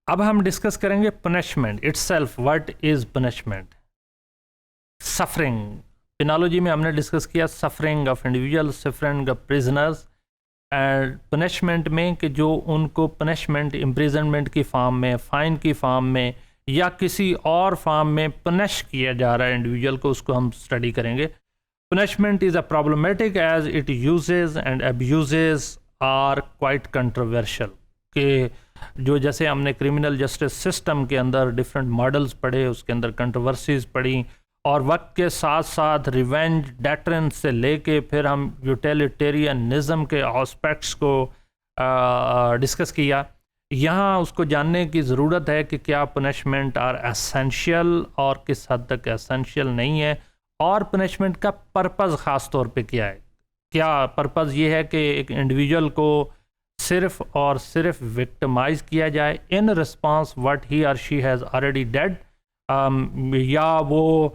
اب ہم ڈسکس کریں گے punishment itself. What is punishment? Suffering. Penology میں ہم نے ڈسکس کیا suffering of individual, suffering of prisoners, and punishment میں کہ جو ان کو پنشمنٹ امپریزنمنٹ کی فارم میں، فائن کی فارم میں یا کسی اور فارم میں پنش کیا جا رہا ہے انڈیویجول کو، اس کو ہم اسٹڈی کریں گے. Punishment is a problematic as it uses and abuses are quite controversial. کہ جو جیسے ہم نے کرمنل جسٹس سسٹم کے اندر ڈفرینٹ ماڈلز پڑھے، اس کے اندر کنٹروورسیز پڑھی، اور وقت کے ساتھ ساتھ ریونج ڈیٹرنس سے لے کے پھر ہم یوٹیلیٹیرینزم کے آسپیکٹس کو ڈسکس کیا. یہاں اس کو جاننے کی ضرورت ہے کہ کیا پنشمنٹ آر ایسینشیل اور کس حد تک ایسینشیل نہیں ہے، اور پنشمنٹ کا پرپز خاص طور پہ کیا ہے. کیا پرپز یہ ہے کہ ایک انڈیویجول کو صرف اور صرف وکٹمائز کیا جائے ان رسپانس وٹ ہی اور شی ہیز آلریڈی ڈیڈ، یا وہ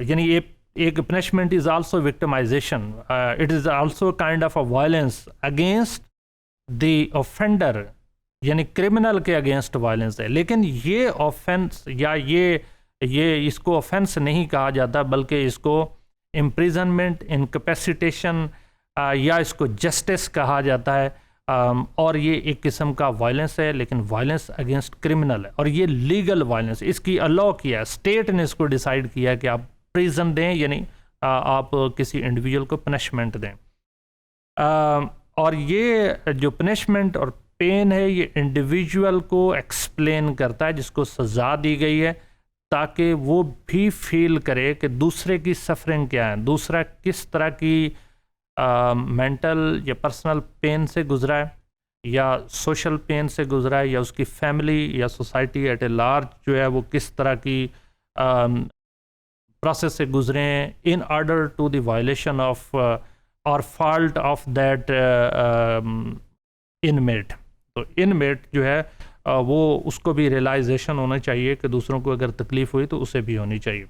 یعنی ایک punishment is also victimization, it is also kind of a violence against the offender, یعنی کرمنل کے اگینسٹ وائلنس ہے. لیکن یہ آفینس یا یہ اس کو آفینس نہیں کہا جاتا، بلکہ اس کو امپریزنمنٹ، انکیپیسیٹیشن یا اس کو جسٹس کہا جاتا ہے. اور یہ ایک قسم کا وائلنس ہے، لیکن وائلنس اگینسٹ کرمنل ہے، اور یہ لیگل وائلنس. اس کی الاؤ کیا ہے، اسٹیٹ نے اس کو ڈیسائیڈ کیا ہے کہ آپ پریزن دیں، یعنی آپ کسی انڈیویجول کو پنشمنٹ دیں. اور یہ جو پنشمنٹ اور پین ہے یہ انڈیویجول کو ایکسپلین کرتا ہے جس کو سزا دی گئی ہے، تاکہ وہ بھی فیل کرے کہ دوسرے کی سفرنگ کیا ہے، دوسرا کس طرح کی مینٹل یا پرسنل پین سے گزرا ہے، یا سوشل پین سے گزرا ہے، یا اس کی فیملی یا سوسائٹی ایٹ اے لارج جو ہے وہ کس طرح کی پروسیس سے گزرے ہیں in order to the violation of اور فالٹ آف دیٹ انمیٹ. تو انمیٹ جو ہے وہ اس کو بھی ریئلائزیشن ہونا چاہیے کہ دوسروں کو اگر تکلیف ہوئی تو اسے بھی ہونی چاہیے.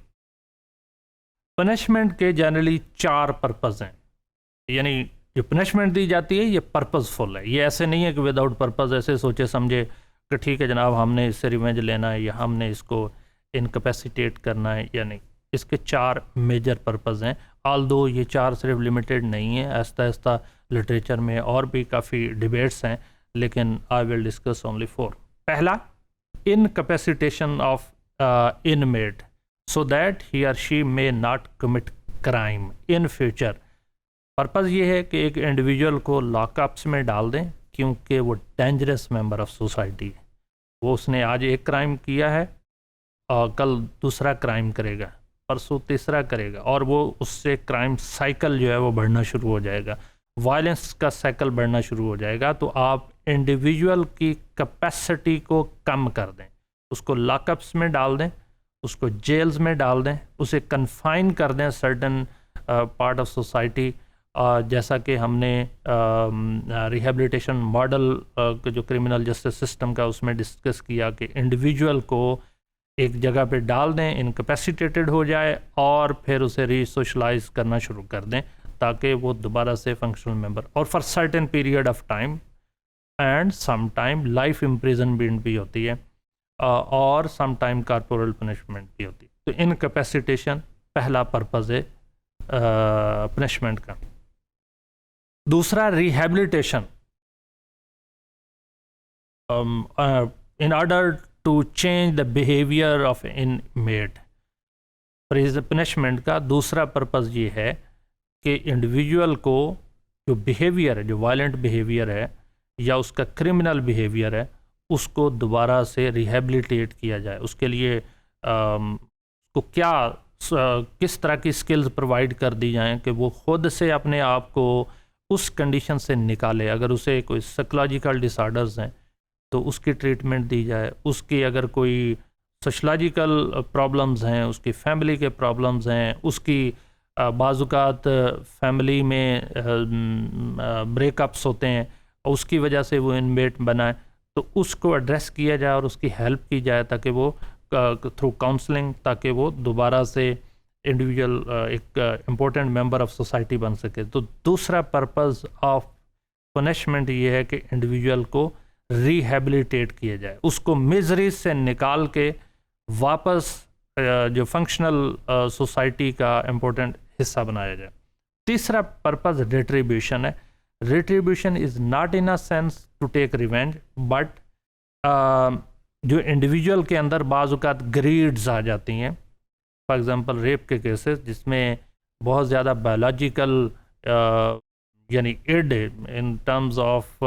پنشمنٹ کے جنرلی 4 پرپز ہیں، یعنی جو پنشمنٹ دی جاتی ہے یہ پرپز فل ہے. یہ ایسے نہیں ہے کہ وداؤٹ پرپز ایسے سوچے سمجھے کہ ٹھیک ہے جناب ہم نے اس سے ریونج لینا ہے یا ہم نے اس کو انکیپیسیٹیٹ کرنا ہے یا نہیں. اس کے 4 میجر پرپز ہیں، آلدو یہ 4 صرف لمیٹیڈ نہیں ہیں، آہستہ آہستہ لٹریچر میں اور بھی کافی ڈیبیٹس ہیں، لیکن آئی ول ڈسکس اونلی 4. پہلا، incapacitation of inanimate so that he اور شی میں not commit crime in future. Purpose یہ ہے کہ ایک انڈیویجول کو لاک اپس میں ڈال دیں کیونکہ وہ ڈینجرس ممبر آف سوسائٹی ہے. وہ اس نے آج ایک کرائم کیا ہے اور کل دوسرا کرائم کرے گا، پرسوں تیسرا کرے گا، اور وہ اس سے کرائم سائیکل جو ہے وہ بڑھنا شروع ہو جائے گا، وائلنس کا سائیکل بڑھنا شروع ہو جائے گا. تو آپ انڈیویجول کی کیپیسٹی کو کم کر دیں، اس کو لاک اپس میں ڈال دیں، اس کو جیلز میں ڈال دیں، اسے کنفائن کر دیں سرٹن پارٹ آف سوسائٹی. جیسا کہ ہم نے ریہیبلیٹیشن ماڈل جو کرمنل جسٹس سسٹم کا اس میں ڈسکس کیا کہ انڈیویجول کو ایک جگہ پہ ڈال دیں، انکیپیسیٹیٹڈ ہو جائے، اور پھر اسے ری سوشلائز کرنا شروع کر دیں تاکہ وہ دوبارہ سے فنکشنل ممبر، اور for certain period of time and some time life imprisonment بھی ہوتی ہے، اور سم ٹائم کارپورل پنشمنٹ بھی ہوتی ہے. تو انکیپیسیٹیشن پہلا پرپز ہے پنشمنٹ کا. دوسرا، rehabilitation. in order to change the behavior of inmate. Punishment کا دوسرا پرپز یہ ہے کہ انڈیویجول کو جو بیہیویئر ہے، جو وائلنٹ بیہیویئر ہے یا اس کا کرمنل بیہیویئر ہے، اس کو دوبارہ سے ریہیبلیٹیٹ کیا جائے. اس کے لیے کو کس طرح کی سکلز پرووائڈ کر دی جائیں کہ وہ خود سے اپنے آپ کو اس کنڈیشن سے نکالے. اگر اسے کوئی سائیکولوجیکل ڈس آرڈرز ہیں تو اس کی ٹریٹمنٹ دی جائے، اس کی اگر کوئی سوشلوجیکل پرابلمز ہیں، اس کی فیملی کے پرابلمز ہیں، اس کی بعض اوقات فیملی میں بریک اپس ہوتے ہیں، اس کی وجہ سے وہ انمیٹ بنا ہے، تو اس کو ایڈریس کیا جائے اور اس کی ہیلپ کی جائے تاکہ وہ تھرو کاؤنسلنگ تاکہ وہ دوبارہ سے انڈیویجول ایک امپورٹنٹ ممبر آف سوسائٹی بن سکے. تو دوسرا پرپز آف پنشمنٹ یہ ہے کہ انڈیویجول کو ریہیبلیٹیٹ کیا جائے, اس کو میزری سے نکال کے واپس جو فنکشنل سوسائٹی کا امپورٹنٹ حصہ بنایا جائے. تیسرا پرپز ریٹریبیوشن ہے. Retribution is not in a sense to take revenge, but جو انڈیویجول کے اندر بعض اوقات گریڈز آ جاتی ہیں. فار ایگزامپل ریپ کے کیسز جس میں بہت زیادہ بایولوجیکل یعنی ایڈ ان ٹرمز آف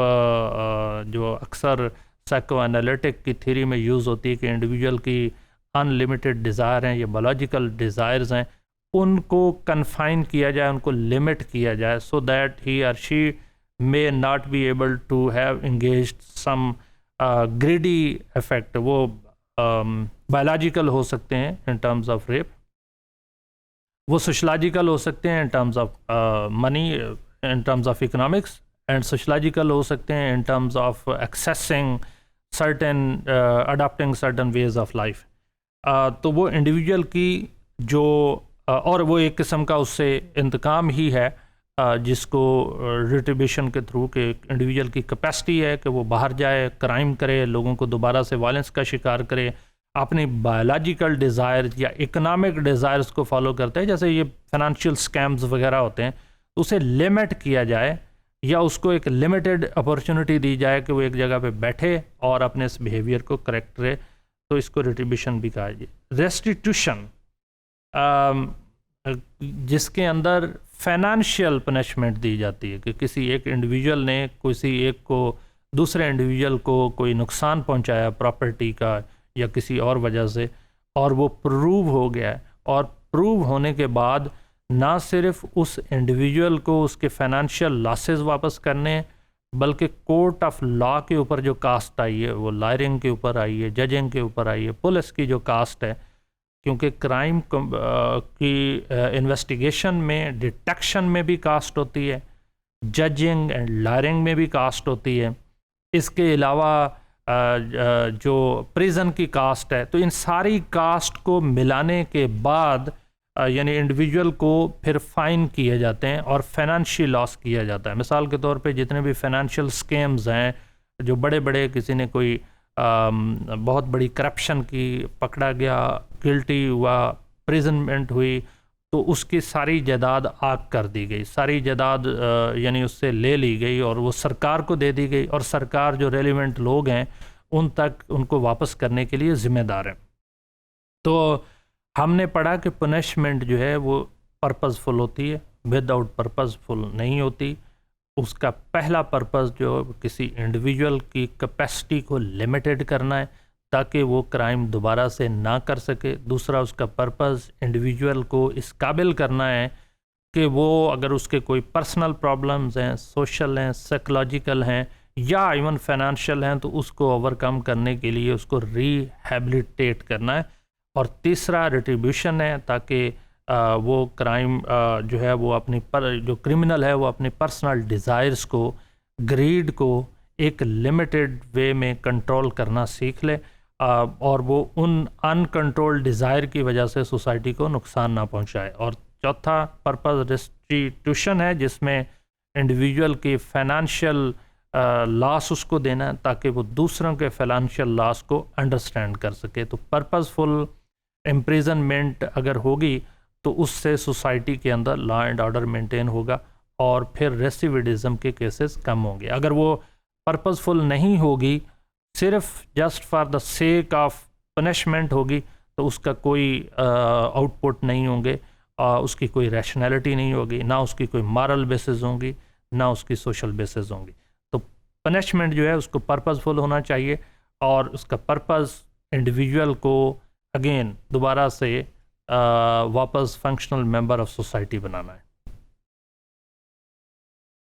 جو اکثر سائیکو انالیٹک کی تھیری میں یوز ہوتی ہے کہ انڈیویجول کی ان لمیٹڈ ڈیزائر ہیں یا بایولوجیکل ڈیزائرز ہیں, ان کو کنفائن کیا جائے, ان کو لمٹ کیا جائے, سو دیٹ ہی اور شی may not be able to have engaged some greedy effect. وہ biological ہو سکتے ہیں in terms of rape, وہ sociological ہو سکتے ہیں in terms of money, in terms of economics, and sociological ہو سکتے ہیں in terms of accessing certain adopting certain ways of life. تو وہ انڈیویجول کی جو اور وہ ایک قسم کا اس سے انتقام ہی ہے جس کو ریٹریبیوشن کے تھرو کہ انڈیویجول کی کیپیسٹی ہے کہ وہ باہر جائے, کرائم کرے, لوگوں کو دوبارہ سے وائلنس کا شکار کرے, اپنی بایولوجیکل ڈیزائر یا اکنامک ڈیزائرز کو فالو کرتے ہیں. جیسے یہ فائنانشیل سکیمز وغیرہ ہوتے ہیں, اسے لمٹ کیا جائے یا اس کو ایک لمیٹڈ اپارچونٹی دی جائے کہ وہ ایک جگہ پہ بیٹھے اور اپنے اس بیہیویئر کو کریکٹ کرے, تو اس کو ریٹریبیوشن بھی کہا جائے. ریسٹیٹیوشن جس کے اندر فائنانشیل پنشمنٹ دی جاتی ہے کہ کسی ایک انڈیویجول نے کسی ایک کو دوسرے انڈیویجول کو کوئی نقصان پہنچایا پراپرٹی کا یا کسی اور وجہ سے, اور وہ پروو ہو گیا ہے, اور پروو ہونے کے بعد نہ صرف اس انڈیویجول کو اس کے فائنانشیل لاسز واپس کرنے, بلکہ کورٹ آف لا کے اوپر جو کاسٹ آئی ہے وہ لائرنگ کے اوپر آئی ہے, ججنگ کے اوپر آئی ہے, پولیس کی جو کاسٹ ہے, کیونکہ کرائم کی انویسٹیگیشن میں ڈیٹیکشن میں بھی کاسٹ ہوتی ہے, ججنگ اینڈ لائرنگ میں بھی کاسٹ ہوتی ہے, اس کے علاوہ جو پریزن کی کاسٹ ہے. تو ان ساری کاسٹ کو ملانے کے بعد یعنی انڈیویجول کو پھر فائن کیے جاتے ہیں اور فائنانشیل لاس کیا جاتا ہے. مثال کے طور پہ جتنے بھی فائنانشیل اسکیمز ہیں جو بڑے بڑے, کسی نے کوئی بہت بڑی کرپشن کی پکڑا گیا, گلٹی ہوا, پریزنمنٹ ہوئی, تو اس کی ساری جائیداد آگ کر دی گئی, ساری جائیداد یعنی اس سے لے لی گئی اور وہ سرکار کو دے دی گئی, اور سرکار جو ریلیونٹ لوگ ہیں ان تک ان کو واپس کرنے کے لیے ذمہ دار ہیں. تو ہم نے پڑھا کہ پنشمنٹ جو ہے وہ پرپز فل ہوتی ہے, ود آؤٹ پرپز فل نہیں ہوتی. اس کا پہلا پرپز جو کسی انڈیویجول کی کیپیسٹی کو لمیٹڈ کرنا ہے تاکہ وہ کرائم دوبارہ سے نہ کر سکے. دوسرا اس کا پرپز انڈیویجول کو اس قابل کرنا ہے کہ وہ اگر اس کے کوئی پرسنل پرابلمز ہیں, سوشل ہیں, سائیکولوجیکل ہیں یا ایون فائنانشیل ہیں, تو اس کو اوور کم کرنے کے لیے اس کو ریہیبلیٹیٹ کرنا ہے. اور تیسرا ریٹریبیوشن ہے تاکہ وہ کرائم جو ہے وہ اپنی جو کرمنل ہے وہ اپنی پرسنل ڈیزائرز کو, گریڈ کو ایک لمیٹڈ وے میں کنٹرول کرنا سیکھ لے, اور وہ ان ان کنٹرول ڈیزائر کی وجہ سے سوسائٹی کو نقصان نہ پہنچائے. اور چوتھا پرپز ریسٹیٹیوشن ہے جس میں انڈیویجول کی فائنانشیل لاس اس کو دینا ہے تاکہ وہ دوسروں کے فائنانشیل لاس کو انڈرسٹینڈ کر سکے. تو پرپز فل امپریزنمنٹ اگر ہوگی تو اس سے سوسائٹی کے اندر لا اینڈ آرڈر مینٹین ہوگا اور پھر ریسیویڈزم کے کیسز کم ہوں گے. اگر وہ پرپز فل نہیں ہوگی, صرف just for the sake of punishment ہوگی, تو اس کا کوئی آؤٹ پٹ نہیں ہوں گے, اس کی کوئی ریشنلٹی نہیں ہوگی, نہ اس کی کوئی مارل بیسز ہوں گی, نہ اس کی سوشل بیسز ہوں گی. تو پنشمنٹ جو ہے اس کو پرپز فل ہونا چاہیے, اور اس کا پرپز انڈیویجول کو اگین دوبارہ سے واپس فنکشنل ممبر آف سوسائٹی بنانا ہے.